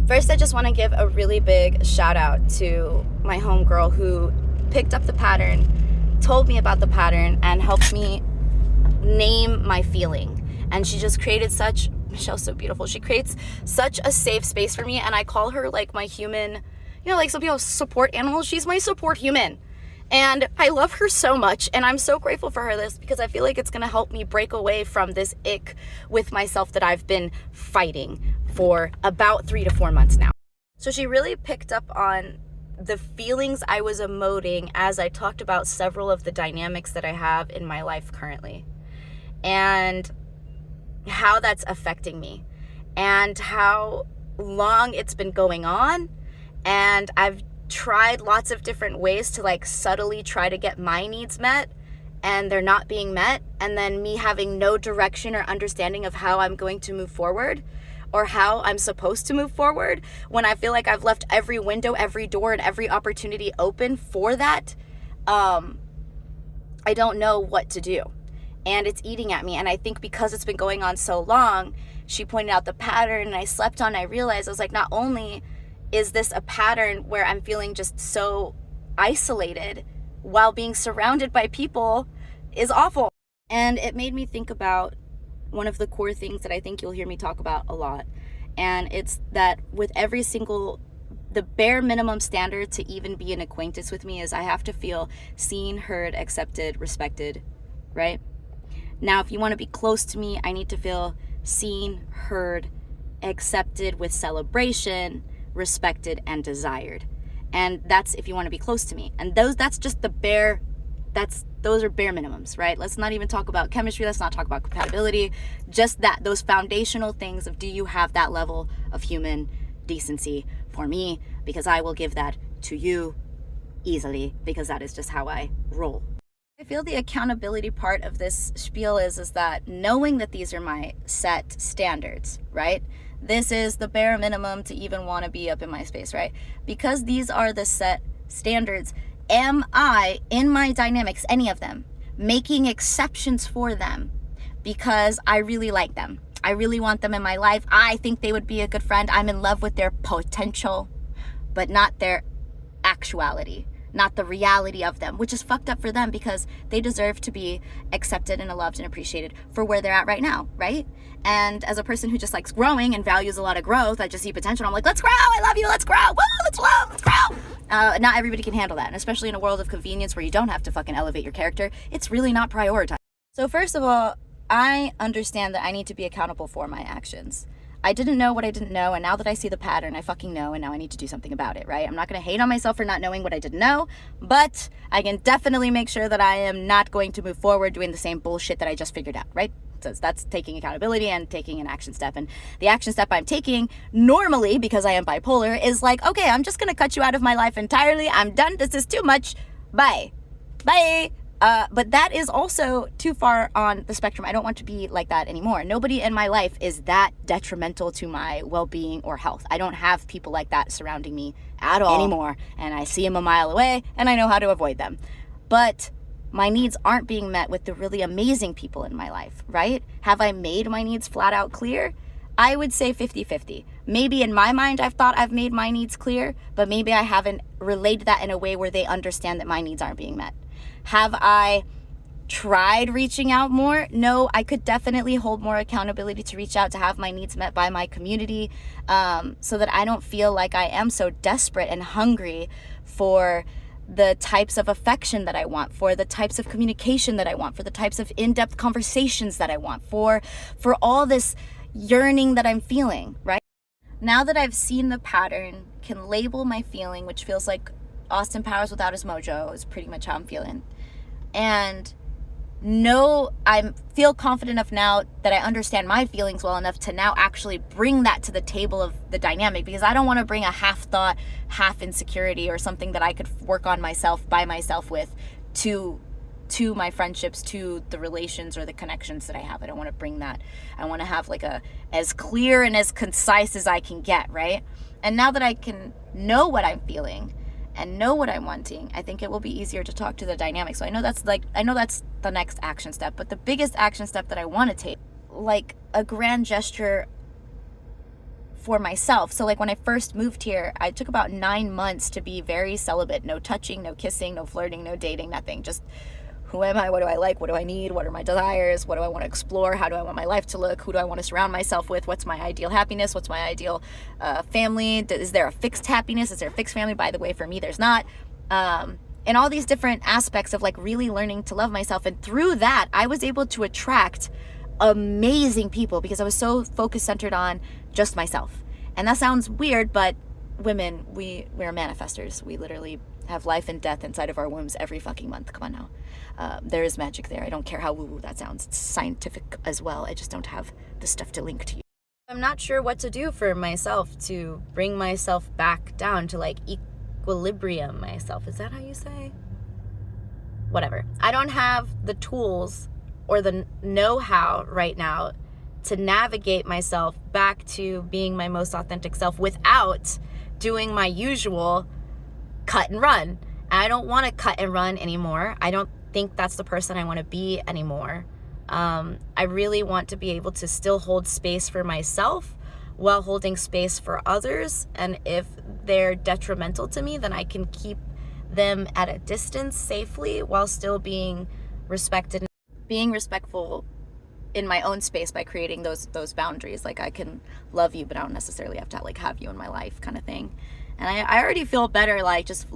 First, I just want to give a really big shout out to my homegirl who picked up the pattern, told me about the pattern, and helped me name my feeling. And she just created Michelle's so beautiful. She creates such a safe space for me, and I call her like my human, like some people support animals. She's my support human. And I love her so much, and I'm so grateful for her this because I feel like it's going to help me break away from this ick with myself that I've been fighting for about 3 to 4 months now. So she really picked up on the feelings I was emoting as I talked about several of the dynamics that I have in my life currently, and how that's affecting me, and how long it's been going on. And I've tried lots of different ways to like subtly try to get my needs met, and they're not being met, and then me having no direction or understanding of how I'm going to move forward or how I'm supposed to move forward when I feel like I've left every window, every door, and every opportunity open for that. I don't know what to do, and it's eating at me. And I think because it's been going on so long, she pointed out the pattern, and I slept on, I realized, I was like, not only is this a pattern where I'm feeling just so isolated while being surrounded by people is awful. And it made me think about one of the core things that I think you'll hear me talk about a lot. And it's that with every single, the bare minimum standard to even be an acquaintance with me is I have to feel seen, heard, accepted, respected, right? Now, if you want to be close to me, I need to feel seen, heard, accepted with celebration, respected, and desired. And that's if you want to be close to me. And that's just those are bare minimums, right? Let's not even talk about chemistry. Let's not talk about compatibility. Just those foundational things of, do you have that level of human decency for me? Because I will give that to you easily, because that is just how I roll. I feel the accountability part of this spiel is that knowing that these are my set standards, right? This is the bare minimum to even want to be up in my space, right? Because these are the set standards, am I, in my dynamics, any of them, making exceptions for them because I really like them? I really want them in my life. I think they would be a good friend. I'm in love with their potential, but not their actuality, not the reality of them, which is fucked up for them because they deserve to be accepted and loved and appreciated for where they're at right now, right? And as a person who just likes growing and values a lot of growth, I just see potential. I'm like, let's grow. I love you. Let's grow. Woo, let's grow. Let's grow. Not everybody can handle that. And especially in a world of convenience where you don't have to fucking elevate your character, it's really not prioritized. So first of all, I understand that I need to be accountable for my actions. I didn't know what I didn't know, and now that I see the pattern, I fucking know, and now I need to do something about it, right? I'm not going to hate on myself for not knowing what I didn't know, but I can definitely make sure that I am not going to move forward doing the same bullshit that I just figured out, right? So that's taking accountability and taking an action step. And the action step I'm taking normally, because I am bipolar, is like, okay, I'm just going to cut you out of my life entirely. I'm done. This is too much. Bye. Bye. But that is also too far on the spectrum. I don't want to be like that anymore. Nobody in my life is that detrimental to my well-being or health. I don't have people like that surrounding me at all anymore. And I see them a mile away, and I know how to avoid them. But my needs aren't being met with the really amazing people in my life, right? Have I made my needs flat out clear? I would say 50-50. Maybe in my mind I've thought I've made my needs clear, but maybe I haven't relayed that in a way where they understand that my needs aren't being met. Have I tried reaching out more? No, I could definitely hold more accountability to reach out to have my needs met by my community, so that I don't feel like I am so desperate and hungry for the types of affection that I want, for the types of communication that I want, for the types of in-depth conversations that I want, for all this yearning that I'm feeling, right? Now that I've seen the pattern, can label my feeling, which feels like Austin Powers without his mojo is pretty much how I'm feeling. And I feel confident enough now that I understand my feelings well enough to now actually bring that to the table of the dynamic, because I don't want to bring a half thought, half insecurity or something that I could work on myself by myself with to my friendships, to the relations or the connections that I have. I don't want to bring that. I want to have like as clear and as concise as I can get, right? And now that I can know what I'm feeling and know what I'm wanting, I think it will be easier to talk to the dynamic. So I know that's the next action step, but the biggest action step that I want to take, like a grand gesture for myself. So like when I first moved here, I took about 9 months to be very celibate. No touching, no kissing, no flirting, no dating, nothing. Just who am I? What do I like? What do I need? What are my desires? What do I want to explore? How do I want my life to look? Who do I want to surround myself with? What's my ideal happiness? What's my ideal family? Is there a fixed happiness? Is there a fixed family? By the way, for me, there's not. And all these different aspects of like really learning to love myself. And through that, I was able to attract amazing people because I was so focused, centered on just myself. And that sounds weird, but women, we're manifestors. We literally have life and death inside of our wombs every fucking month. Come on now. There is magic there. I don't care how woo-woo that sounds. It's scientific as well. I just don't have the stuff to link to you. I'm not sure what to do for myself to bring myself back down to like equilibrium myself. Is that how you say? Whatever. I don't have the tools or the know-how right now to navigate myself back to being my most authentic self without doing my usual cut and run. I don't want to cut and run anymore. I don't think that's the person I want to be anymore. I really want to be able to still hold space for myself while holding space for others. And if they're detrimental to me, then I can keep them at a distance safely while still being respected. Being respectful in my own space by creating those boundaries. Like I can love you, but I don't necessarily have to like have you in my life kind of thing. And I already feel better like just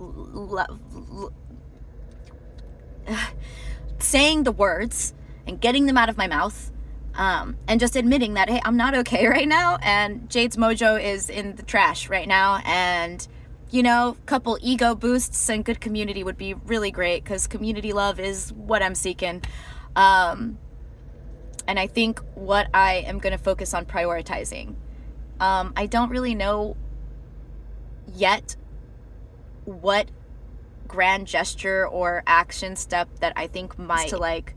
saying the words and getting them out of my mouth, and just admitting that, hey, I'm not okay right now, and Jade's mojo is in the trash right now, and you know, couple ego boosts and good community would be really great because community love is what I'm seeking. And I think what I am going to focus on prioritizing. I don't really know yet what grand gesture or action step that I think might to like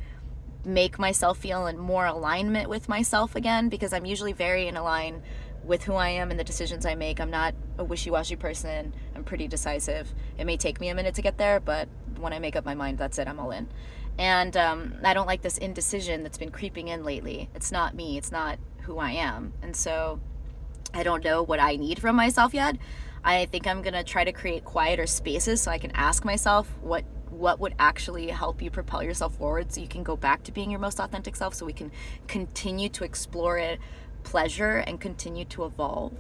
make myself feel in more alignment with myself again, because I'm usually very in align with who I am and the decisions I make. I'm not a wishy-washy person. I'm pretty decisive. It may take me a minute to get there, but when I make up my mind, that's it. I'm all in. And I don't like this indecision that's been creeping in lately. It's not me. It's not who I am. And so I don't know what I need from myself yet. I think I'm going to try to create quieter spaces so I can ask myself what would actually help you propel yourself forward so you can go back to being your most authentic self, so we can continue to explore it, pleasure, and continue to evolve.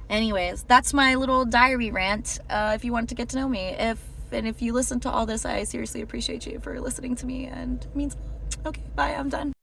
Anyways, that's my little diary rant. If you want to get to know me, if you listen to all this, I seriously appreciate you for listening to me, and it means, okay, bye, I'm done.